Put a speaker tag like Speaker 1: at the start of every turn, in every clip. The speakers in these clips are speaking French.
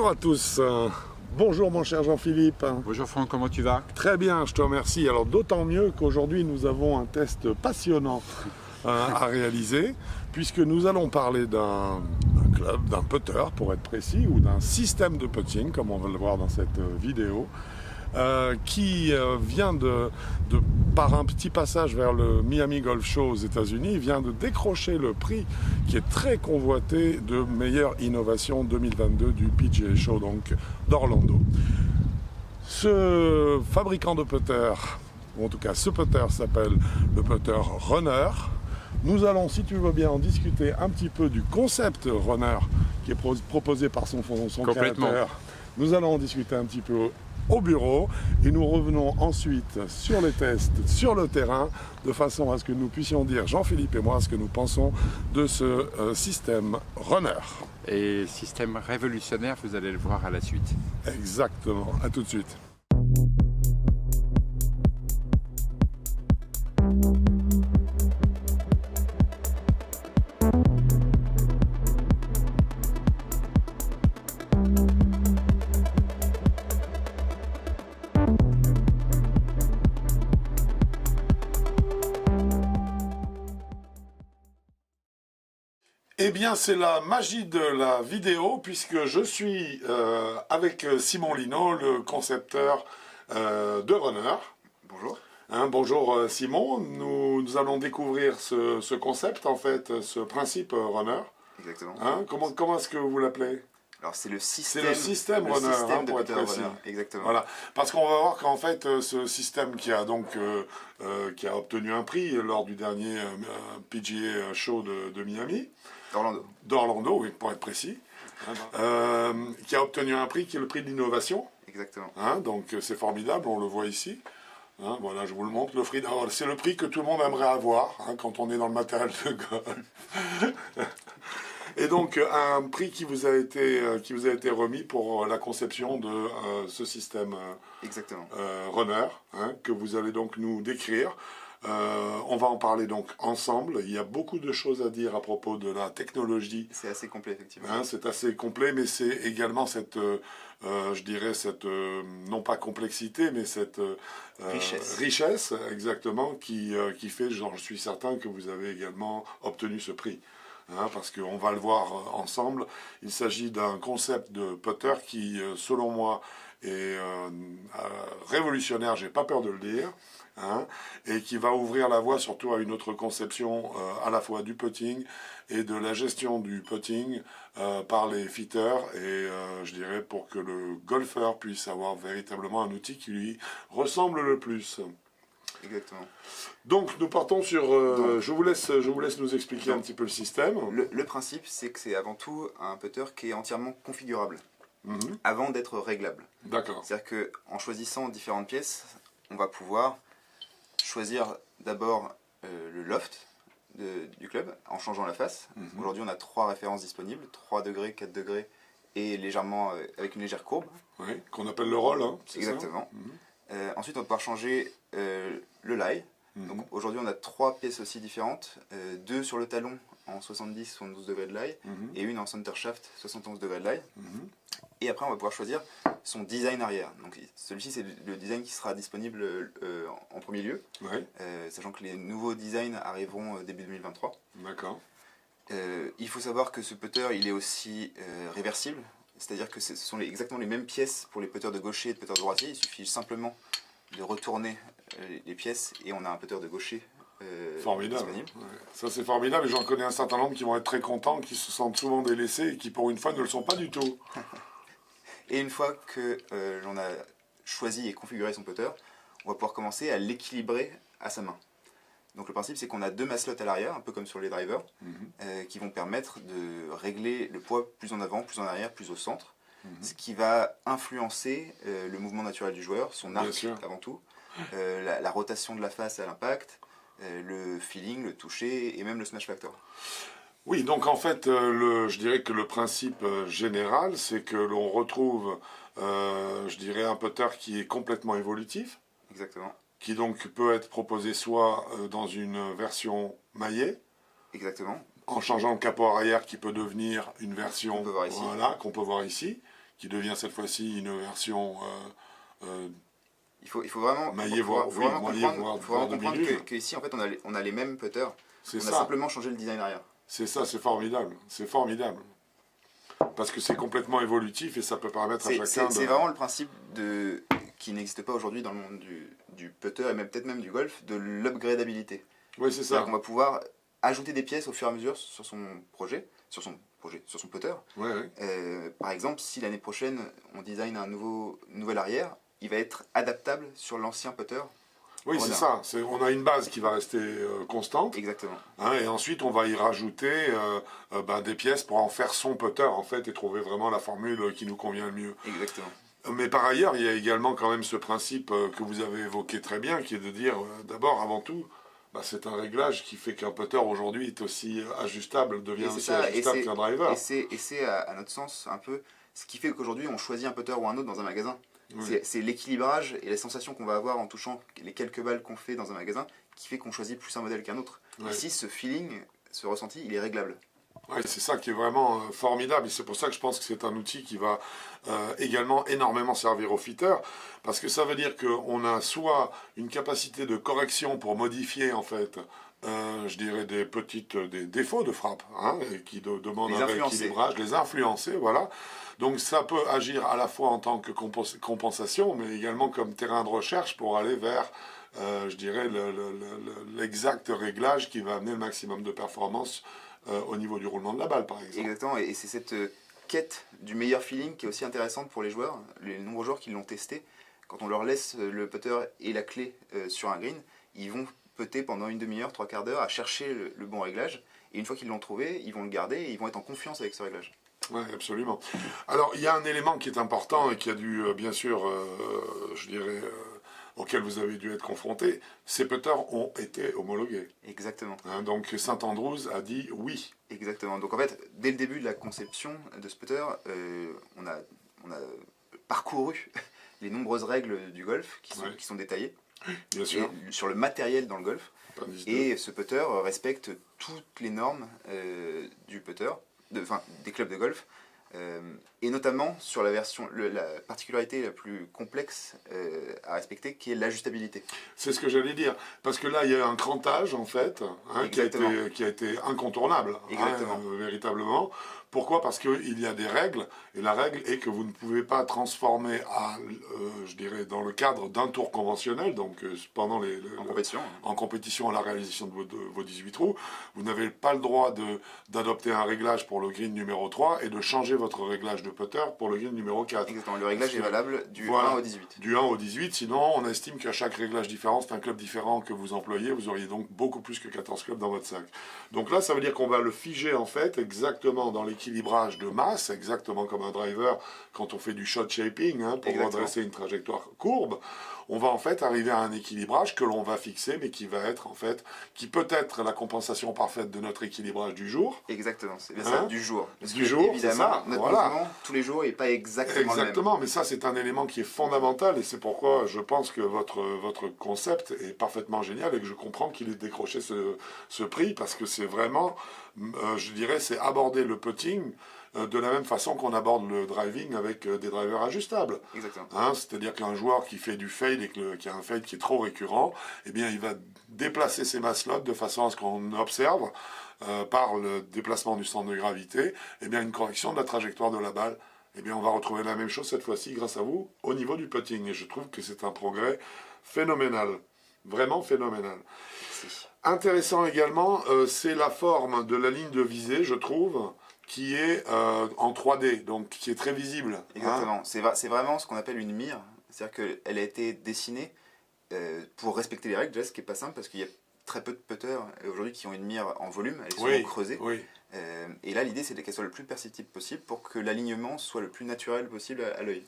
Speaker 1: Bonjour à tous. Bonjour mon cher Jean-Philippe.
Speaker 2: Bonjour Franck, comment tu vas?
Speaker 1: Très bien, je te remercie. Alors d'autant mieux qu'aujourd'hui nous avons un test passionnant à réaliser, puisque nous allons parler d'un club, d'un putter pour être précis, ou d'un système de putting, comme on va le voir dans cette vidéo, qui vient par un petit passage vers le Miami Golf Show aux États-Unis, vient de décrocher le prix qui est très convoité de meilleure innovation 2022 du PGA Show donc d'Orlando. Ce fabricant de putter, ou en tout cas ce putter s'appelle le putter Runner. Nous allons, si tu veux bien, en discuter un petit peu du concept Runner qui est proposé par son créateur. Nous allons en discuter un petit peu au bureau et nous revenons ensuite sur les tests sur le terrain de façon à ce que nous puissions dire, Jean-Philippe et moi, ce que nous pensons de ce système Runner.
Speaker 2: Et système révolutionnaire, vous allez le voir à la suite.
Speaker 1: Exactement, à tout de suite. Eh bien, c'est la magie de la vidéo, puisque je suis avec Simon Lino, le concepteur de Runner.
Speaker 3: Bonjour.
Speaker 1: Bonjour Simon, nous allons découvrir ce concept, en fait, ce principe Runner.
Speaker 3: Exactement.
Speaker 1: Comment est-ce que vous l'appelez?
Speaker 3: Alors c'est le système
Speaker 1: Runner,
Speaker 3: système
Speaker 1: pour
Speaker 3: de
Speaker 1: être précis.
Speaker 3: Runner. Exactement.
Speaker 1: Voilà, parce qu'on va voir qu'en fait, ce système qui a obtenu un prix lors du dernier PGA Show de Miami, d'Orlando, oui, pour être précis, qui a obtenu un prix qui est le prix de l'innovation.
Speaker 3: Exactement.
Speaker 1: Donc c'est formidable, on le voit ici. Voilà, je vous le montre. C'est le prix que tout le monde aimerait avoir quand on est dans le matériel de golf. Et donc un prix qui vous a été remis pour la conception de ce système Runner, que vous allez donc nous décrire. On va en parler donc ensemble. Il y a beaucoup de choses à dire à propos de la technologie.
Speaker 3: C'est assez complet, effectivement.
Speaker 1: C'est assez complet, mais c'est également cette, je dirais, cette, non pas complexité, mais cette richesse, exactement, qui fait, je suis certain, que vous avez également obtenu ce prix. Parce qu'on va le voir ensemble. Il s'agit d'un concept de putter qui, selon moi, est révolutionnaire, j'ai pas peur de le dire. Et qui va ouvrir la voie surtout à une autre conception à la fois du putting et de la gestion du putting par les fitters et je dirais pour que le golfeur puisse avoir véritablement un outil qui lui ressemble le plus.
Speaker 3: Exactement.
Speaker 1: Donc nous partons sur... je vous laisse nous expliquer un petit peu le système.
Speaker 3: Le principe, c'est que c'est avant tout un putter qui est entièrement configurable avant d'être réglable.
Speaker 1: D'accord.
Speaker 3: C'est-à-dire qu'en choisissant différentes pièces, on va pouvoir choisir d'abord le loft du club en changeant la face. Aujourd'hui, on a 3 références disponibles, 3 degrés, 4 degrés et légèrement avec une légère courbe.
Speaker 1: Oui, qu'on appelle le roll.
Speaker 3: Exactement. Ensuite, on va pouvoir changer le lie. Donc aujourd'hui, on a 3 pièces aussi différentes, 2 sur le talon en 70-72 degrés de lie et une en center shaft 71 degrés de lie. Et après, on va pouvoir choisir son design arrière. Donc celui-ci, c'est le design qui sera disponible en premier lieu, sachant que les nouveaux designs arriveront début 2023.
Speaker 1: D'accord.
Speaker 3: Il faut savoir que ce putter, il est aussi réversible, c'est-à-dire que ce sont exactement les mêmes pièces pour les putters de gaucher et de putters de droitier. Il suffit simplement de retourner les pièces et on a un putter de gaucher
Speaker 1: formidable. Ça c'est formidable et j'en connais un certain nombre qui vont être très contents, qui se sentent souvent délaissés et qui pour une fois ne le sont pas du tout.
Speaker 3: Et une fois que l'on a choisi et configuré son putter, on va pouvoir commencer à l'équilibrer à sa main. Donc le principe, c'est qu'on a 2 maslots à l'arrière, un peu comme sur les drivers, qui vont permettre de régler le poids plus en avant, plus en arrière, plus au centre, ce qui va influencer le mouvement naturel du joueur, son arc avant tout, la rotation de la face à l'impact, le feeling, le toucher et même le smash factor.
Speaker 1: Oui, donc en fait, je dirais que le principe général, c'est que l'on retrouve, je dirais, un putter qui est complètement évolutif.
Speaker 3: Exactement.
Speaker 1: Qui donc peut être proposé soit dans une version maillée.
Speaker 3: Exactement.
Speaker 1: En changeant le capot arrière qui peut devenir une version qu'on peut voir ici, qui devient cette fois-ci une version
Speaker 3: il faut vraiment,
Speaker 1: maillé, voire
Speaker 3: comprendre qu'ici, en fait, on a les mêmes putters. On a simplement changé le design arrière.
Speaker 1: C'est ça, c'est formidable. C'est formidable. Parce que c'est complètement évolutif et ça peut permettre à chacun de...
Speaker 3: C'est vraiment le principe qui n'existe pas aujourd'hui dans le monde du putter et peut-être même du golf, de l'upgradabilité.
Speaker 1: Oui, c'est ça.
Speaker 3: On va pouvoir ajouter des pièces au fur et à mesure sur son putter.
Speaker 1: Ouais, ouais.
Speaker 3: Par exemple, si l'année prochaine, on design un nouvel arrière, il va être adaptable sur l'ancien putter.
Speaker 1: Oui, c'est ça. On a une base qui va rester constante.
Speaker 3: Exactement.
Speaker 1: Hein, et ensuite, on va y rajouter des pièces pour en faire son putter, en fait, et trouver vraiment la formule qui nous convient le mieux.
Speaker 3: Exactement.
Speaker 1: Mais par ailleurs, il y a également quand même ce principe que vous avez évoqué très bien, qui est de dire, d'abord, avant tout, c'est un réglage qui fait qu'un putter aujourd'hui est aussi ajustable, devient aussi ajustable qu'un driver.
Speaker 3: Et c'est à notre sens un peu ce qui fait qu'aujourd'hui on choisit un putter ou un autre dans un magasin. Oui. C'est l'équilibrage et la sensation qu'on va avoir en touchant les quelques balles qu'on fait dans un magasin qui fait qu'on choisit plus un modèle qu'un autre. Oui. Ici, ce feeling, ce ressenti, il est réglable.
Speaker 1: Oui, c'est ça qui est vraiment formidable et c'est pour ça que je pense que c'est un outil qui va également énormément servir aux fitters parce que ça veut dire qu'on a soit une capacité de correction pour modifier en fait je dirais des défauts de frappe hein, qui demandent un rééquilibrage, les influencer, voilà. Donc ça peut agir à la fois en tant que compensation mais également comme terrain de recherche pour aller vers je dirais l'exact réglage qui va amener le maximum de performance au niveau du roulement de la balle, par exemple.
Speaker 3: Exactement, et c'est cette quête du meilleur feeling qui est aussi intéressante pour les joueurs, les nombreux joueurs qui l'ont testé. Quand on leur laisse le putter et la clé sur un green, ils vont putter pendant une demi-heure, 3/4 d'heure à chercher le bon réglage. Et une fois qu'ils l'ont trouvé, ils vont le garder et ils vont être en confiance avec ce réglage.
Speaker 1: Oui, absolument. Alors, il y a un élément qui est important et qui a dû, bien sûr, je dirais... auxquels vous avez dû être confrontés, ces putters ont été homologués.
Speaker 3: Exactement.
Speaker 1: Hein, donc Saint-Andrews a dit oui.
Speaker 3: Exactement. Donc en fait, dès le début de la conception de ce putter, on a parcouru les nombreuses règles du golf qui sont détaillées.
Speaker 1: Bien sûr.
Speaker 3: Sur le matériel dans le golf. Et ce putter respecte toutes les normes du putter, des clubs de golf. Et notamment sur la particularité la plus complexe à respecter, qui est l'ajustabilité.
Speaker 1: C'est ce que j'allais dire, parce que là il y a un crantage en fait, hein, qui a été incontournable, véritablement. Pourquoi? Parce qu'il y a des règles, et la règle est que vous ne pouvez pas transformer je dirais, dans le cadre d'un tour conventionnel, donc pendant en compétition à la réalisation de vos 18 trous, vous n'avez pas le droit d'adopter un réglage pour le green numéro 3 et de changer votre réglage de putter pour le green numéro 4.
Speaker 3: Exactement, le réglage est valable du 1 au 18.
Speaker 1: Du 1 au 18, sinon on estime qu'à chaque réglage différent, c'est un club différent que vous employez, vous auriez donc beaucoup plus que 14 clubs dans votre sac. Donc là, ça veut dire qu'on va le figer en fait exactement dans l'équilibrage de masse, exactement comme un driver quand on fait du shot shaping, hein, pour redresser une trajectoire courbe. On va en fait arriver à un équilibrage que l'on va fixer, mais qui va être en fait, qui peut être la compensation parfaite de notre équilibrage du jour.
Speaker 3: Exactement, c'est bien ça, du jour.
Speaker 1: Parce que, jour,
Speaker 3: évidemment, notre mouvement, tous les jours, n'est pas exactement le même.
Speaker 1: Mais ça, c'est un élément qui est fondamental, et c'est pourquoi je pense que votre concept est parfaitement génial, et que je comprends qu'il ait décroché ce prix, parce que c'est vraiment, je dirais, c'est aborder le putting de la même façon qu'on aborde le driving avec des drivers ajustables.
Speaker 3: Exactement.
Speaker 1: Hein, c'est-à-dire qu'un joueur qui fait du fade et qui a un fade qui est trop récurrent, eh bien, il va déplacer ses maslots de façon à ce qu'on observe, par le déplacement du centre de gravité, eh bien, une correction de la trajectoire de la balle. Eh bien, on va retrouver la même chose cette fois-ci grâce à vous au niveau du putting. Et je trouve que c'est un progrès phénoménal. Vraiment phénoménal.
Speaker 3: Merci.
Speaker 1: Intéressant également, c'est la forme de la ligne de visée, je trouve, qui est en 3D, donc qui est très visible.
Speaker 3: Exactement, hein. C'est vraiment ce qu'on appelle une mire, c'est-à-dire qu'elle a été dessinée pour respecter les règles, déjà, ce qui n'est pas simple, parce qu'il y a très peu de putters aujourd'hui qui ont une mire en volume, elle est souvent creusée.
Speaker 1: Oui.
Speaker 3: Et là, l'idée, c'est qu'elle soit le plus perceptible possible pour que l'alignement soit le plus naturel possible à l'œil.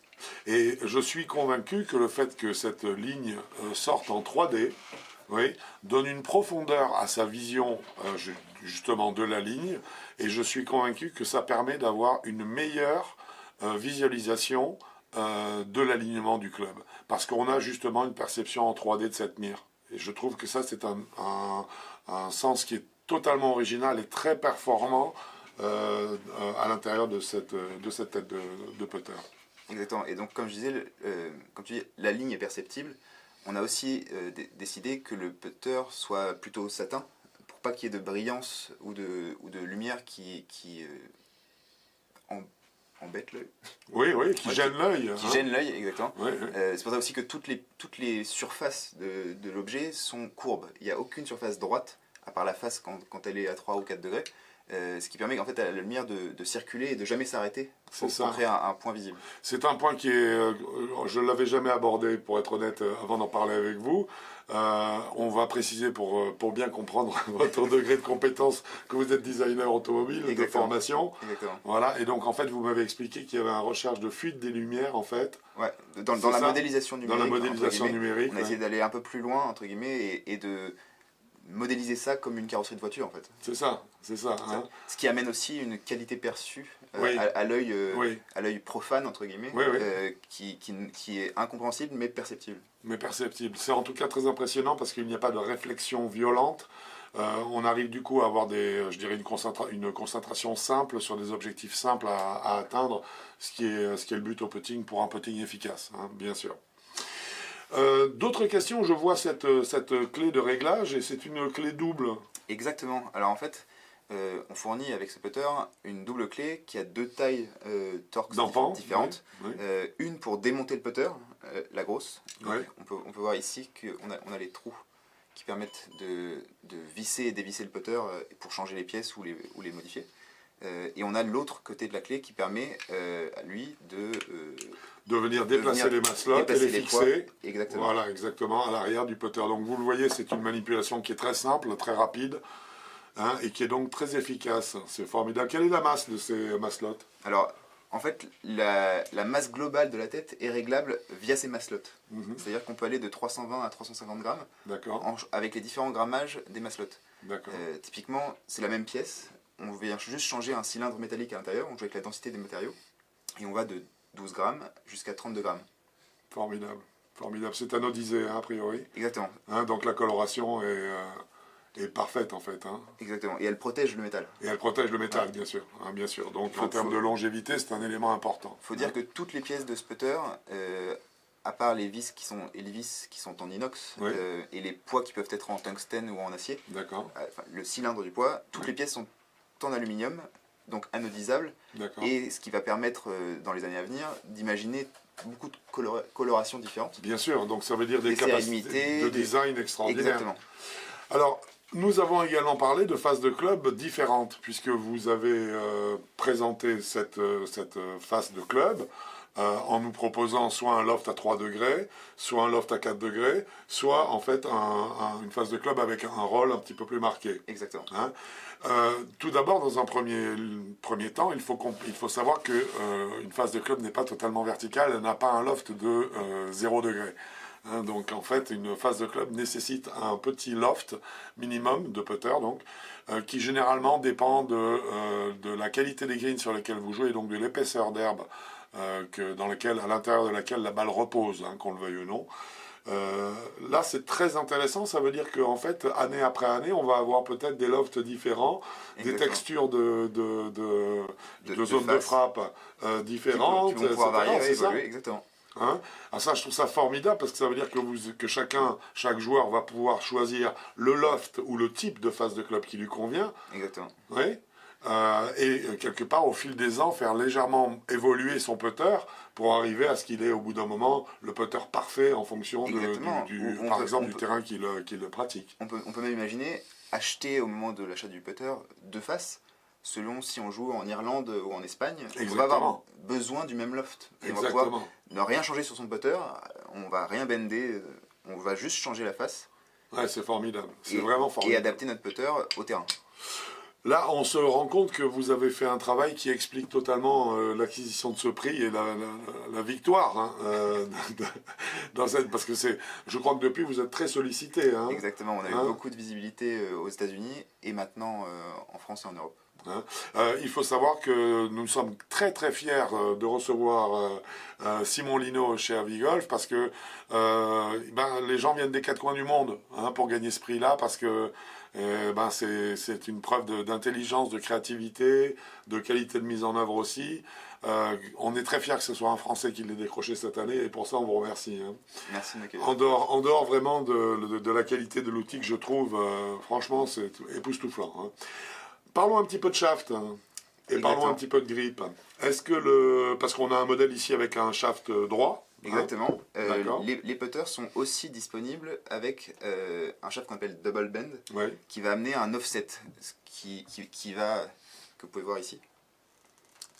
Speaker 1: Et je suis convaincu que le fait que cette ligne sorte en 3D, donne une profondeur à sa vision justement de la ligne, et je suis convaincu que ça permet d'avoir une meilleure visualisation de l'alignement du club, parce qu'on a justement une perception en 3D de cette mire, et je trouve que ça c'est un sens qui est totalement original et très performant à l'intérieur de cette tête de putter.
Speaker 3: Exactement. Et donc, comme je disais, comme tu dis, la ligne est perceptible. On a aussi décidé que le putter soit plutôt satin, pour pas qu'il y ait de brillance ou de lumière qui embête l'œil.
Speaker 1: Oui, qui gêne l'œil.
Speaker 3: Qui gêne l'œil, exactement.
Speaker 1: Ouais.
Speaker 3: C'est pour ça aussi que toutes les surfaces de l'objet sont courbes. Il n'y a aucune surface droite, à part la face quand elle est à 3 ou 4 degrés. Ce qui permet en fait à la lumière de circuler et de jamais s'arrêter pour créer un point visible.
Speaker 1: C'est un point qui est, je ne l'avais jamais abordé pour être honnête avant d'en parler avec vous. On va préciser pour bien comprendre votre degré de compétence que vous êtes designer automobile. Exactement. De formation.
Speaker 3: Exactement.
Speaker 1: Voilà, et donc en fait vous m'avez expliqué qu'il y avait une recherche de fuite des lumières en fait.
Speaker 3: Ouais, dans la modélisation numérique.
Speaker 1: Dans la modélisation numérique.
Speaker 3: On a essayé d'aller un peu plus loin entre guillemets et de modéliser ça comme une carrosserie de voiture en fait.
Speaker 1: C'est ça. Hein.
Speaker 3: Ce qui amène aussi une qualité perçue
Speaker 1: oui.
Speaker 3: à l'œil profane entre guillemets, qui est incompréhensible mais perceptible.
Speaker 1: C'est en tout cas très impressionnant parce qu'il n'y a pas de réflexion violente. On arrive du coup à avoir une concentration simple sur des objectifs simples à atteindre, ce qui est le but au putting pour un putting efficace, hein, bien sûr. D'autres questions, je vois cette clé de réglage et c'est une clé double.
Speaker 3: Exactement. Alors en fait, on fournit avec ce putter une double clé qui a 2 tailles torques différentes. Oui. Une pour démonter le putter, la grosse. Donc, on peut voir ici qu'on a les trous qui permettent de visser et dévisser le putter pour changer les pièces ou les modifier. Et on a l'autre côté de la clé qui permet à lui
Speaker 1: de venir déplacer les maslottes et les fixer.
Speaker 3: Exactement.
Speaker 1: Voilà, exactement, à l'arrière du putter. Donc vous le voyez, c'est une manipulation qui est très simple, très rapide, hein, et qui est donc très efficace. C'est formidable. Quelle est la masse de ces maslottes?
Speaker 3: Alors, en fait, la masse globale de la tête est réglable via ces maslottes. C'est-à-dire qu'on peut aller de 320 à 350 grammes avec les différents grammages des maslottes. Typiquement, c'est la même pièce. On vient juste changer un cylindre métallique à l'intérieur, on joue avec la densité des matériaux, et on va de 12 grammes jusqu'à 32 grammes.
Speaker 1: Formidable. C'est anodisé, hein, a priori.
Speaker 3: Exactement.
Speaker 1: Hein, donc la coloration est parfaite, en fait. Hein.
Speaker 3: Exactement, et elle protège le métal.
Speaker 1: Bien sûr. Hein, bien sûr. Donc en termes de longévité, c'est un élément important.
Speaker 3: Il faut dire que toutes les pièces de ce putter, à part les vis qui sont en inox, et les poids qui peuvent être en tungstène ou en acier, le cylindre du poids, toutes les pièces sont en aluminium, donc anodisable, et ce qui va permettre dans les années à venir d'imaginer beaucoup de colorations différentes.
Speaker 1: Bien sûr, donc ça veut dire des capacités de design extraordinaires.
Speaker 3: Exactement.
Speaker 1: Alors, nous avons également parlé de phases de club différentes, puisque vous avez présenté cette phase de club en nous proposant soit un loft à 3 degrés, soit un loft à 4 degrés, soit en fait une phase de club avec un roll un petit peu plus marqué.
Speaker 3: Exactement.
Speaker 1: Hein. Tout d'abord, dans un premier temps, il faut savoir qu'une phase de club n'est pas totalement verticale, elle n'a pas un loft de 0 degré. Hein, donc en fait, une phase de club nécessite un petit loft minimum de putter, donc, qui généralement dépend de la qualité des greens sur lesquels vous jouez, donc de l'épaisseur d'herbe à l'intérieur de laquelle la balle repose, hein, qu'on le veuille ou non. Là, c'est très intéressant. Ça veut dire qu'en fait, année après année, on va avoir peut-être des lofts différents, des textures de zones de frappe différentes,
Speaker 3: qui vont pouvoir varier, évoluer, exactement.
Speaker 1: Hein? Ah, ça, je trouve ça formidable parce que ça veut dire que chaque joueur va pouvoir choisir le loft ou le type de phase de club qui lui convient.
Speaker 3: Exactement.
Speaker 1: Oui. Et quelque part, au fil des ans, faire légèrement évoluer son putter pour arriver à ce qu'il ait au bout d'un moment le putter parfait en fonction par exemple du terrain qu'il pratique.
Speaker 3: On peut même imaginer acheter au moment de l'achat du putter 2 faces, selon si on joue en Irlande ou en Espagne. On va avoir besoin du même loft. Et on va pouvoir ne rien changer sur son putter, on va rien bender, on va juste changer la face.
Speaker 1: Ouais, c'est formidable. C'est vraiment formidable.
Speaker 3: Et adapter notre putter au terrain.
Speaker 1: Là, on se rend compte que vous avez fait un travail qui explique totalement l'acquisition de ce prix et la victoire. Hein, parce que je crois que depuis, vous êtes très sollicité. Hein.
Speaker 3: Exactement, on a eu beaucoup de visibilité aux États-Unis et maintenant en France et en Europe.
Speaker 1: Hein. Il faut savoir que nous sommes très très fiers de recevoir Simon Lino chez Avigolf parce que les gens viennent des 4 coins du monde pour gagner ce prix-là parce que c'est une preuve d'intelligence, de créativité, de qualité de mise en œuvre aussi. On est très fiers que ce soit un Français qui l'ait décroché cette année et pour ça on vous remercie. Hein.
Speaker 3: Merci de m'accueillir.
Speaker 1: En dehors vraiment de la qualité de l'outil que je trouve, franchement c'est époustouflant. Hein. Parlons un petit peu de shaft hein, et parlons un petit peu de grip. Est-ce que parce qu'on a un modèle ici avec un shaft droit.
Speaker 3: Exactement. Les putters sont aussi disponibles avec un shaft qu'on appelle double bend, qui va amener un offset, que vous pouvez voir ici.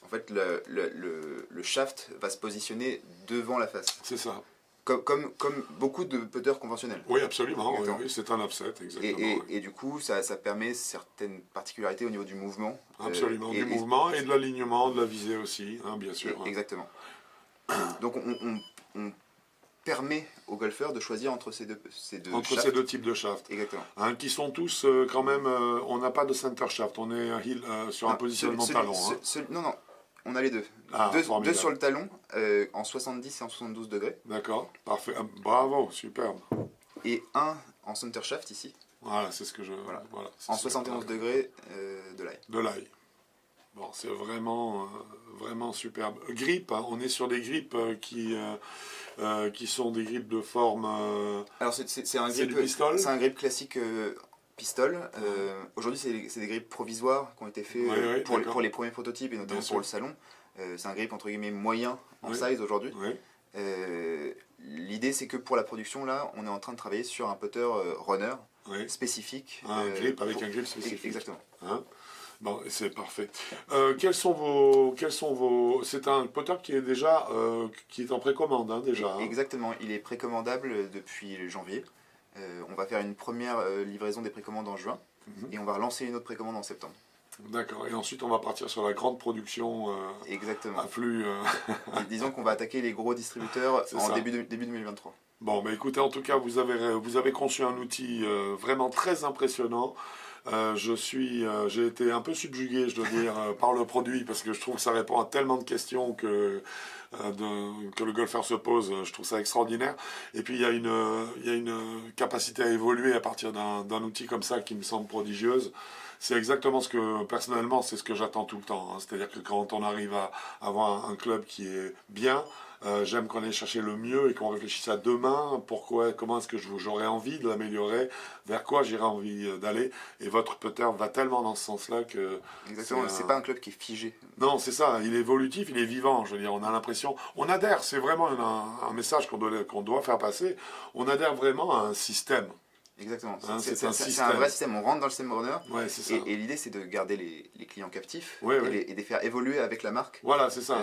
Speaker 3: En fait, le shaft va se positionner devant la face.
Speaker 1: C'est ça.
Speaker 3: Comme beaucoup de putters conventionnels.
Speaker 1: Oui, absolument. Oui, c'est un offset, exactement.
Speaker 3: Et du coup, ça permet certaines particularités au niveau du mouvement.
Speaker 1: Absolument, du mouvement et de l'alignement, de la visée aussi, hein, bien sûr.
Speaker 3: Exactement. Donc on permet aux golfeurs de choisir entre ces deux
Speaker 1: types de shafts.
Speaker 3: Exactement.
Speaker 1: Hein, qui sont tous quand même, on n'a pas de center shaft, on est sur un positionnement talon.
Speaker 3: Non, on a les deux. Deux sur le talon, en 70 et en 72 degrés.
Speaker 1: D'accord, parfait. Bravo, superbe.
Speaker 3: Et un en center shaft ici.
Speaker 1: Voilà, c'est ce que je...
Speaker 3: Voilà, en 71 degrés de l'ail.
Speaker 1: De l'ail. Bon, c'est vraiment, vraiment superbe. Grip, hein, on est sur des grips qui sont des grips de forme...
Speaker 3: Alors c'est un grip,
Speaker 1: du pistol.
Speaker 3: C'est un grip classique pistol. Aujourd'hui, c'est des grips provisoires qui ont été faits pour les premiers prototypes et notamment pour le salon. C'est un grip entre guillemets moyen en size aujourd'hui. L'idée, c'est que pour la production, là, on est en train de travailler sur un putter runner spécifique.
Speaker 1: Un grip avec un grip spécifique.
Speaker 3: Exactement.
Speaker 1: Hein? Bon, c'est parfait. Quels sont vos... C'est un putter qui est déjà qui est en précommande, hein, déjà. Hein.
Speaker 3: Exactement. Il est précommandable depuis janvier. On va faire une première livraison des précommandes en juin et on va relancer une autre précommande en septembre.
Speaker 1: D'accord. Et ensuite, on va partir sur la grande production
Speaker 3: exactement.
Speaker 1: à flux.
Speaker 3: Disons qu'on va attaquer les gros distributeurs en début 2023.
Speaker 1: Bon, mais écoutez, en tout cas, vous avez conçu un outil vraiment très impressionnant. J'ai été un peu subjugué, je dois dire, par le produit, parce que je trouve que ça répond à tellement de questions que le golfeur se pose. Je trouve ça extraordinaire. Et puis, il y a une capacité à évoluer à partir d'un outil comme ça qui me semble prodigieuse. C'est exactement personnellement, c'est ce que j'attends tout le temps. Hein. C'est-à-dire que quand on arrive à avoir un club qui est bien, j'aime qu'on aille chercher le mieux et qu'on réfléchisse à demain, comment est-ce que j'aurais envie de l'améliorer, vers quoi j'aurais envie d'aller. Et votre putter va tellement dans ce sens-là que...
Speaker 3: Exactement, c'est pas un club qui est figé.
Speaker 1: Non, c'est ça, il est évolutif, il est vivant. Je veux dire, on a l'impression... On adhère, c'est vraiment un message qu'on doit faire passer. On adhère vraiment à un système.
Speaker 3: Exactement,
Speaker 1: hein, c'est
Speaker 3: un vrai système, on rentre dans le système runner
Speaker 1: et
Speaker 3: l'idée c'est de garder les clients captifs
Speaker 1: et
Speaker 3: de les faire évoluer avec la marque.
Speaker 1: Voilà, c'est ça.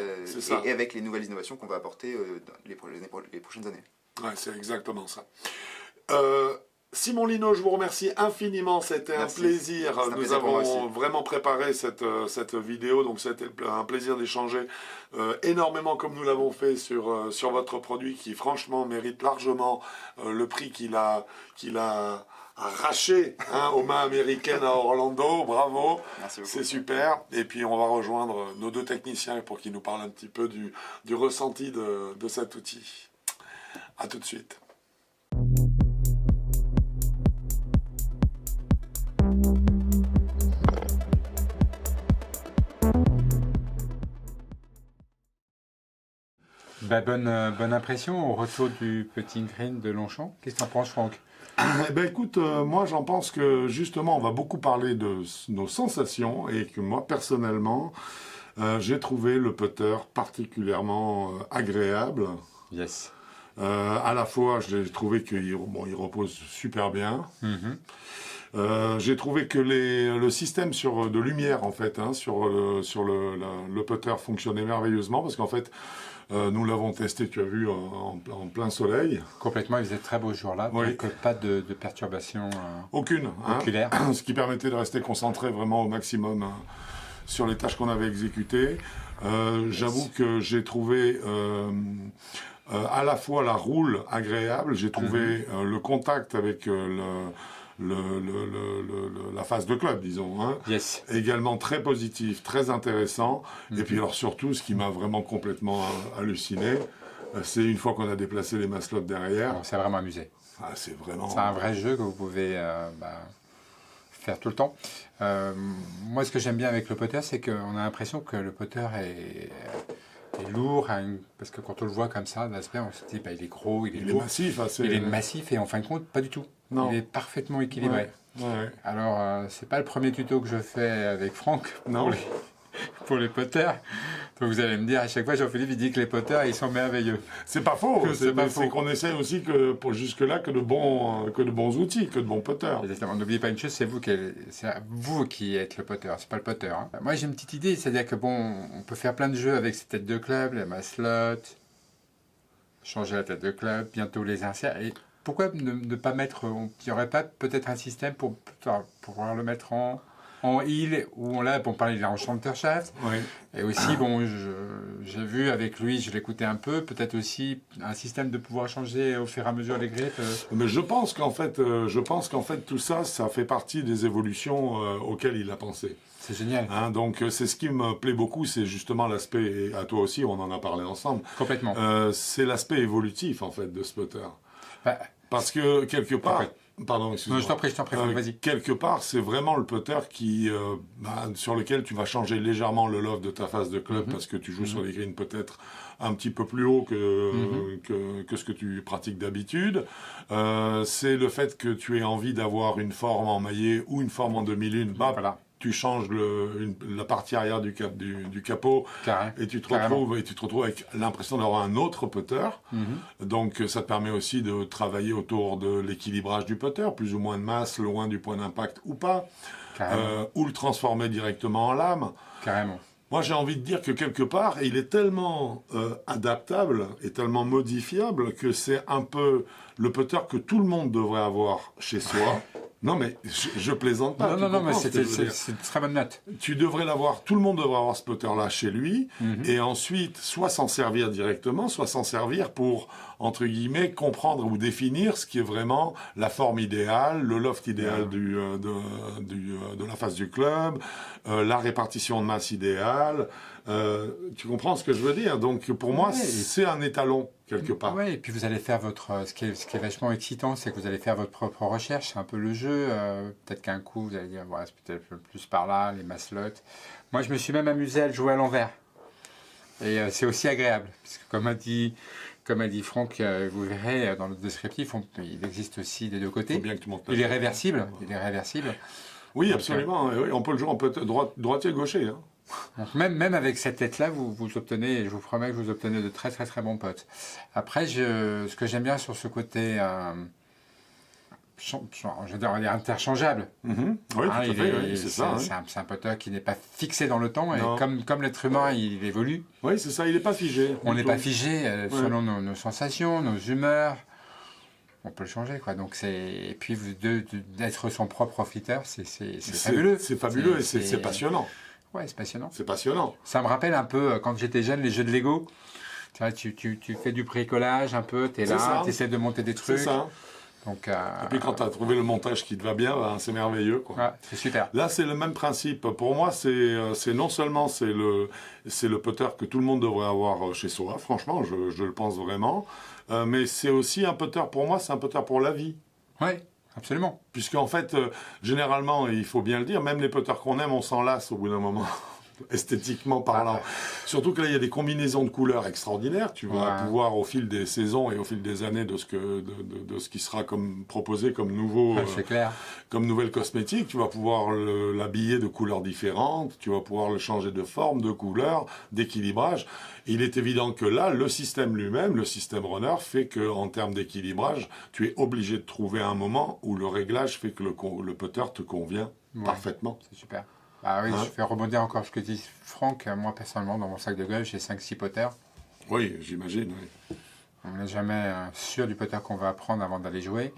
Speaker 3: Et avec les nouvelles innovations qu'on va apporter dans les prochaines années.
Speaker 1: Ouais, c'est exactement ça. Simon Lino, je vous remercie infiniment, c'était un plaisir. Nous avons vraiment préparé cette vidéo, donc c'était un plaisir d'échanger énormément comme nous l'avons fait sur votre produit qui franchement mérite largement le prix qu'il a arraché aux mains américaines à Orlando. Bravo, c'est super. Et puis on va rejoindre nos deux techniciens pour qu'ils nous parlent un petit peu du ressenti de cet outil. À tout de suite.
Speaker 2: Bonne impression au retour du petit green de Longchamp. Qu'est-ce que tu en penses, Franck?
Speaker 1: Écoute, moi j'en pense que justement on va beaucoup parler de nos sensations et que moi personnellement j'ai trouvé le putter particulièrement agréable.
Speaker 2: Yes.
Speaker 1: À la fois j'ai trouvé qu'il repose super bien. J'ai trouvé que le système de lumière en fait, sur le putter fonctionnait merveilleusement parce qu'en fait nous l'avons testé, tu as vu, en plein soleil.
Speaker 2: Complètement, il faisait très beau ce jour-là, donc pas de perturbation oculaire.
Speaker 1: Ce qui permettait de rester concentré vraiment au maximum sur les tâches qu'on avait exécutées. J'avoue que j'ai trouvé à la fois la roule agréable, j'ai trouvé le contact avec la phase de club, disons, également très positif, très intéressant. Et puis alors surtout, ce qui m'a vraiment complètement halluciné, c'est une fois qu'on a déplacé les maslots derrière.
Speaker 2: C'est vraiment amusé.
Speaker 1: C'est
Speaker 2: un vrai jeu que vous pouvez faire tout le temps. Moi, ce que j'aime bien avec le putter, c'est qu'on a l'impression que le putter est est lourd, parce que quand on le voit comme ça, d'aspect, on se dit il est gros, il est lourd.
Speaker 1: Massif.
Speaker 2: Il est massif et en fin de compte, pas du tout. Non. Il est parfaitement équilibré.
Speaker 1: Ouais.
Speaker 2: Alors, c'est pas le premier tuto que je fais avec Franck pour les potters. Donc vous allez me dire, à chaque fois, Jean-Philippe, il dit que les potters, ils sont merveilleux.
Speaker 1: C'est pas faux. C'est qu'on essaie aussi pour jusque-là que de bons outils, que de bons potters.
Speaker 2: Exactement. N'oubliez pas une chose, c'est vous qui êtes le potter, c'est pas le potter. Hein. Moi, j'ai une petite idée, c'est-à-dire que on peut faire plein de jeux avec ces têtes de club, les maslottes, changer la tête de club, bientôt les inserts. Et pourquoi ne pas mettre, il n'y aurait pas peut-être un système pour pouvoir le mettre en heal, où on l'a, pour parler de l'enchanter shaft.
Speaker 1: Oui.
Speaker 2: Et aussi, j'ai vu avec lui, je l'écoutais un peu, peut-être aussi un système de pouvoir changer au fur et à mesure les griffes.
Speaker 1: Mais je pense qu'en fait, tout ça fait partie des évolutions auxquelles il a pensé.
Speaker 2: C'est génial.
Speaker 1: Hein, donc c'est ce qui me plaît beaucoup, c'est justement l'aspect, et à toi aussi, on en a parlé ensemble.
Speaker 2: Complètement.
Speaker 1: C'est l'aspect évolutif en fait de ce putter. Parce que quelque part... Pardon, excuse-moi.
Speaker 2: Non, je t'en prie, vas-y.
Speaker 1: Quelque part, c'est vraiment le putter sur lequel tu vas changer légèrement le loft de ta face de club parce que tu joues sur les greens peut-être un petit peu plus haut que ce que tu pratiques d'habitude. C'est le fait que tu aies envie d'avoir une forme en maillet ou une forme en demi-lune. Voilà. Tu changes la partie arrière du capot et tu te retrouves avec l'impression d'avoir un autre putter. Donc ça te permet aussi de travailler autour de l'équilibrage du putter, plus ou moins de masse, loin du point d'impact ou pas, ou le transformer directement en lame.
Speaker 2: Carrément.
Speaker 1: Moi, j'ai envie de dire que quelque part, il est tellement adaptable et tellement modifiable que c'est un peu le putter que tout le monde devrait avoir chez soi. Non, mais je plaisante pas.
Speaker 2: Non, mais c'est une très bonne note.
Speaker 1: Tu devrais l'avoir, tout le monde devrait avoir ce putter-là chez lui, et ensuite, soit s'en servir directement, soit s'en servir pour, entre guillemets, comprendre ou définir ce qui est vraiment la forme idéale, le loft idéal de la face du club, la répartition de masse idéale. Tu comprends ce que je veux dire? Donc, pour moi, c'est un étalon. Quelque part.
Speaker 2: Oui, et puis vous allez faire ce qui est vachement excitant, c'est que vous allez faire votre propre recherche, c'est un peu le jeu. Peut-être qu'un coup, vous allez dire, voilà, c'est peut-être plus par là, les maslottes. Moi, je me suis même amusé à le jouer à l'envers. Et c'est aussi agréable, parce que comme a dit Franck, vous verrez dans le descriptif, il existe aussi des deux côtés.
Speaker 1: Faut bien que tu montes
Speaker 2: il est réversible.
Speaker 1: Oui,
Speaker 2: donc,
Speaker 1: absolument. Oui, on peut le jouer, on peut droitier, gaucher. Hein.
Speaker 2: Donc même avec cette tête-là, vous obtenez, je vous promets que vous obtenez de très très très bons potes. Après, ce que j'aime bien sur ce côté, je veux dire, on va dire interchangeable.
Speaker 1: Oui, tout à fait, c'est ça.
Speaker 2: C'est un putter qui n'est pas fixé dans le temps, et comme l'être humain, il évolue.
Speaker 1: Oui, c'est ça, il n'est pas figé.
Speaker 2: On n'est pas figé selon nos sensations, nos humeurs. On peut le changer, quoi. Donc et puis d'être son propre fitter, c'est fabuleux.
Speaker 1: C'est fabuleux et c'est passionnant.
Speaker 2: Ouais, c'est passionnant.
Speaker 1: C'est passionnant.
Speaker 2: Ça me rappelle un peu, quand j'étais jeune, les jeux de Lego. Tu fais du bricolage un peu, tu es là, tu essaies de monter des trucs.
Speaker 1: C'est ça.
Speaker 2: Donc,
Speaker 1: et puis quand tu as trouvé le montage qui te va bien, c'est merveilleux. Quoi.
Speaker 2: Ouais, c'est super.
Speaker 1: Là, c'est le même principe. Pour moi, c'est non seulement c'est le putter que tout le monde devrait avoir chez soi, franchement, je le pense vraiment, mais c'est aussi un putter, pour moi, c'est un putter pour la vie.
Speaker 2: Oui. Absolument.
Speaker 1: Puisqu'en fait, généralement, il faut bien le dire, même les putters qu'on aime, on s'en lasse au bout d'un moment, esthétiquement parlant. Surtout que là, il y a des combinaisons de couleurs extraordinaires. Tu vas pouvoir, au fil des saisons et au fil des années, de ce qui sera proposé comme comme nouvelle cosmétique, tu vas pouvoir l'habiller de couleurs différentes, tu vas pouvoir le changer de forme, de couleur, d'équilibrage. Il est évident que là, le système lui-même, le système runner, fait qu'en termes d'équilibrage, tu es obligé de trouver un moment où le réglage fait que le putter te convient parfaitement.
Speaker 2: C'est super. Ah oui, je vais rebondir encore ce que dit Franck. Moi, personnellement, dans mon sac de golf, j'ai 5-6 putters.
Speaker 1: Oui, j'imagine, oui.
Speaker 2: On n'est jamais sûr du putter qu'on va apprendre avant d'aller jouer.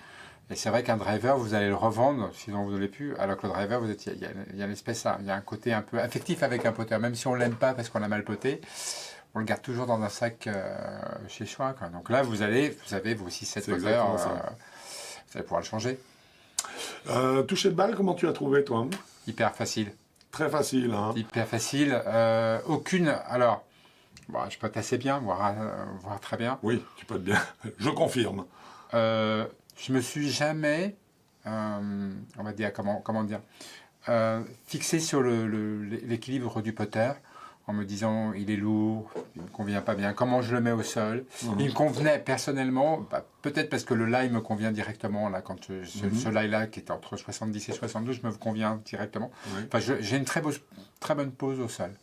Speaker 2: Et c'est vrai qu'un driver, vous allez le revendre, sinon vous ne l'avez plus, alors que le driver, il y a l'espèce là, il y a un côté un peu affectif avec un putter, même si on ne l'aime pas parce qu'on a mal poté. On le garde toujours dans un sac chez soi. Quoi. Donc là, vous avez vos 6-7 putters, vous allez pouvoir le changer.
Speaker 1: Toucher de balle, comment tu as trouvé, toi?
Speaker 2: Hyper facile.
Speaker 1: Très facile, hein.
Speaker 2: Hyper facile. Aucune... Alors, je pote assez bien, voire très bien.
Speaker 1: Oui, tu potes bien. Je confirme.
Speaker 2: Je me suis jamais, on va dire, comment dire, fixé sur l'équilibre du putter. en me disant il est lourd, il ne me convient pas bien, comment je le mets au sol. Il me convenait personnellement, peut-être parce que le lie me convient directement, là, quand ce lie-là qui est entre 70 et 72 me convient directement. Enfin, j'ai une très bonne pose au sol.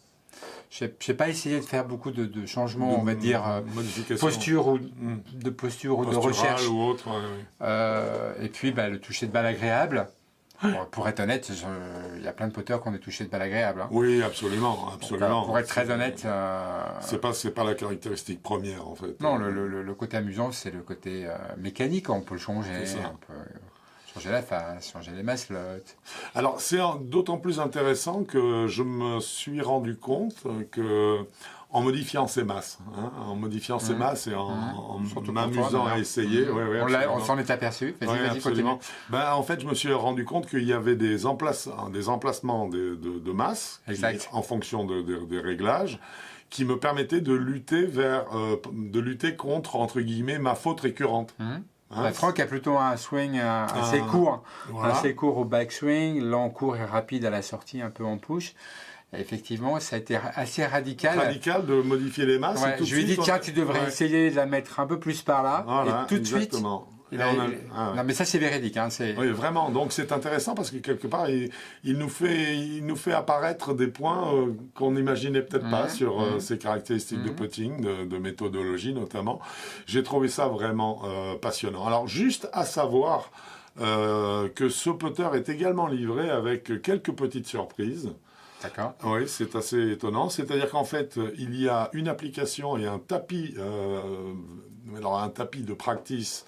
Speaker 2: Je n'ai pas essayé de faire beaucoup de changements, on va dire, posture ou de recherche.
Speaker 1: Ou autre,
Speaker 2: et puis le toucher de balle agréable. Bon, pour être honnête, il y a plein de potters qui ont des touchés de balle agréables. Hein.
Speaker 1: Oui, absolument.
Speaker 2: Donc, pour être très honnête...
Speaker 1: C'est pas la caractéristique première, en fait.
Speaker 2: Non, le côté amusant, c'est le côté mécanique. On peut le changer, on peut changer la face, changer les maslottes.
Speaker 1: Alors, c'est d'autant plus intéressant que je me suis rendu compte que... En modifiant ses masses, en modifiant ses masses et en m'amusant à essayer.
Speaker 2: On s'en est aperçu. Vas-y, continue.
Speaker 1: En fait, je me suis rendu compte qu'il y avait des emplacements de masses en fonction des réglages qui me permettaient de lutter contre, entre guillemets, ma faute récurrente.
Speaker 2: Franck a plutôt un swing assez court, assez court au backswing, lent, court et rapide à la sortie, un peu en push. Effectivement, ça a été assez radical.
Speaker 1: Radical de modifier les masses.
Speaker 2: Ouais, je lui ai dit, tiens, tu devrais essayer de la mettre un peu plus par là.
Speaker 1: Voilà,
Speaker 2: et tout de suite. Non, mais ça, c'est véridique. Hein,
Speaker 1: oui, vraiment. Donc, c'est intéressant parce que quelque part, il nous fait apparaître des points qu'on n'imaginait peut-être pas sur ses caractéristiques de putting, de méthodologie notamment. J'ai trouvé ça vraiment passionnant. Alors, juste à savoir que ce putter est également livré avec quelques petites surprises.
Speaker 2: D'accord.
Speaker 1: Oui, c'est assez étonnant. C'est-à-dire qu'en fait, il y a une application et un tapis, un tapis de practice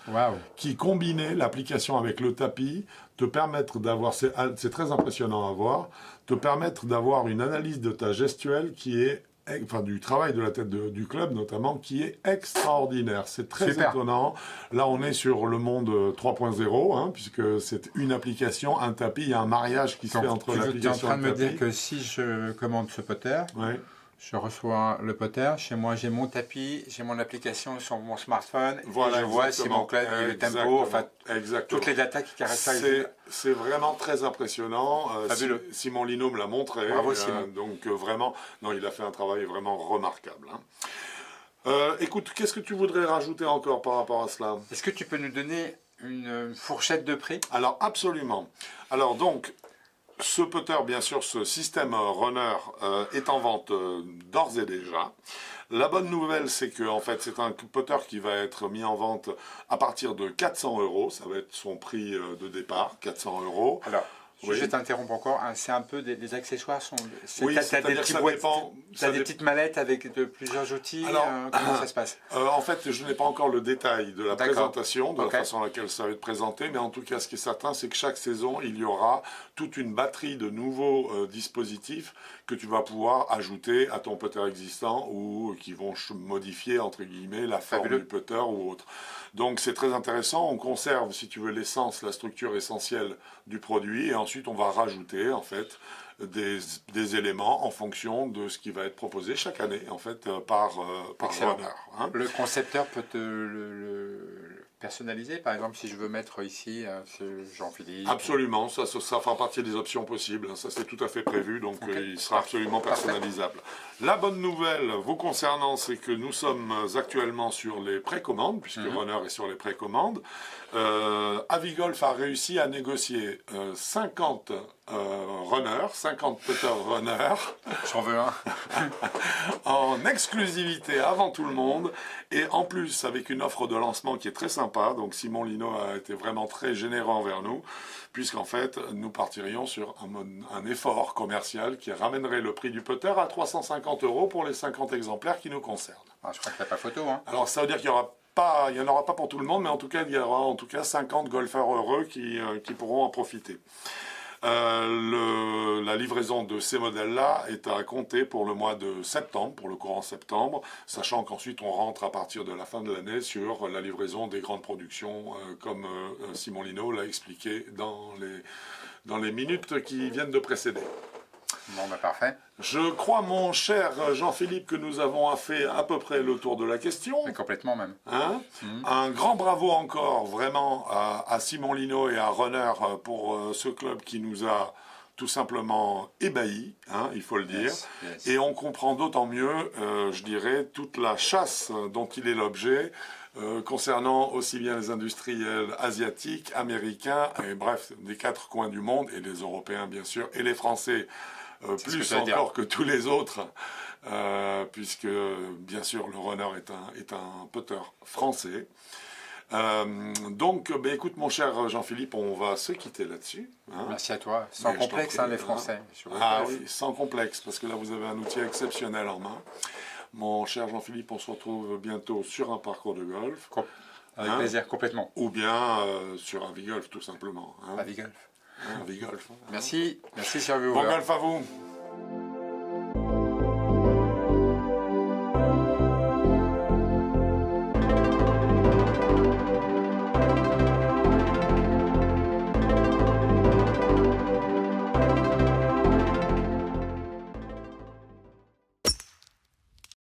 Speaker 1: qui, combiné, l'application avec le tapis, te permettre d'avoir, c'est très impressionnant à voir, te permettre d'avoir une analyse de ta gestuelle qui est, du travail de la tête du club notamment, qui est extraordinaire. C'est très étonnant. Là, on est sur le monde 3.0, puisque c'est une application, un tapis, il y a un mariage qui se fait entre l'application et le tapis. Tu es en train de me dire
Speaker 2: que si je commande ce putter, je reçois le putter, chez moi j'ai mon tapis, j'ai mon application sur mon smartphone, et je vois si mon club, le tempo, toutes les datas qui caractérisent.
Speaker 1: C'est vraiment très impressionnant. Simon Lino me l'a montré.
Speaker 2: Bravo Simon.
Speaker 1: Donc vraiment, il a fait un travail vraiment remarquable. Écoute, qu'est-ce que tu voudrais rajouter encore par rapport à cela?
Speaker 2: Est-ce que tu peux nous donner une fourchette de prix?
Speaker 1: Alors absolument. Alors donc, ce putter, bien sûr, ce système runner est en vente d'ores et déjà. La bonne nouvelle, c'est que en fait, c'est un putter qui va être mis en vente à partir de 400 €. Ça va être son prix de départ, 400 €.
Speaker 2: Alors, je t'interromps encore. C'est un peu des accessoires.
Speaker 1: Oui,
Speaker 2: tu as des petites mallettes avec plusieurs outils. Alors, comment ça se passe?
Speaker 1: En fait, je n'ai pas encore le détail de la présentation, de la façon à laquelle ça va être présenté, mais en tout cas, ce qui est certain, c'est que chaque saison, il y aura toute une batterie de nouveaux dispositifs que tu vas pouvoir ajouter à ton putter existant ou qui vont modifier, entre guillemets, la forme du putter ou autre. Donc, c'est très intéressant. On conserve, si tu veux, l'essence, la structure essentielle du produit et ensuite, on va rajouter, en fait, des éléments en fonction de ce qui va être proposé chaque année, en fait, par runner.
Speaker 2: Le concepteur peut le personnaliser, par exemple, si je veux mettre ici Jean-Philippe.
Speaker 1: Absolument, ça fera partie des options possibles, ça c'est tout à fait prévu, donc il sera absolument personnalisable. La bonne nouvelle vous concernant, c'est que nous sommes actuellement sur les précommandes, puisque Runner est sur les précommandes. Avigolf a réussi à négocier 50 runners, 50 putter runners.
Speaker 2: J'en veux un.
Speaker 1: En exclusivité avant tout le monde, et en plus avec une offre de lancement qui est très sympa. Donc Simon Lino a été vraiment très généreux envers nous, puisqu'en fait nous partirions sur un effort commercial qui ramènerait le prix du putter à 350 € pour les 50 exemplaires qui nous concernent.
Speaker 2: Je crois qu'il n'y a pas photo.
Speaker 1: Alors ça veut dire qu'il n'y en aura pas pour tout le monde, mais en tout cas, il y aura en tout cas 50 golfeurs heureux qui pourront en profiter. La livraison de ces modèles-là est à compter pour le mois de septembre, pour le courant septembre, sachant qu'ensuite on rentre à partir de la fin de l'année sur la livraison des grandes productions, comme Simon Lino l'a expliqué dans les minutes qui viennent de précéder.
Speaker 2: Bon, parfait.
Speaker 1: Je crois, mon cher Jean-Philippe, que nous avons fait à peu près le tour de la question.
Speaker 2: Mais complètement même.
Speaker 1: Un grand bravo encore, vraiment, à Simon Lino et à Runner pour ce club qui nous a tout simplement ébahi, hein, il faut le dire.
Speaker 2: Yes.
Speaker 1: Et on comprend d'autant mieux, je dirais, toute la chasse dont il est l'objet, concernant aussi bien les industriels asiatiques, américains, et bref, des 4 coins du monde, et les Européens bien sûr, et les Français, plus encore que tous les autres, puisque bien sûr le runner est un putter français. Donc, écoute mon cher Jean-Philippe, on va se quitter là-dessus. Hein.
Speaker 2: Merci à toi. Sans complexe, les Français.
Speaker 1: Ah oui, sans complexe, parce que là vous avez un outil exceptionnel en main. Mon cher Jean-Philippe, on se retrouve bientôt sur un parcours de golf.
Speaker 2: Avec plaisir, complètement.
Speaker 1: Ou bien sur un V-Golf, tout simplement. Hein.
Speaker 2: Un V-Golf.
Speaker 1: Un V-Golf.
Speaker 2: Merci, merci Sir Viewer.
Speaker 1: Bon golf à vous.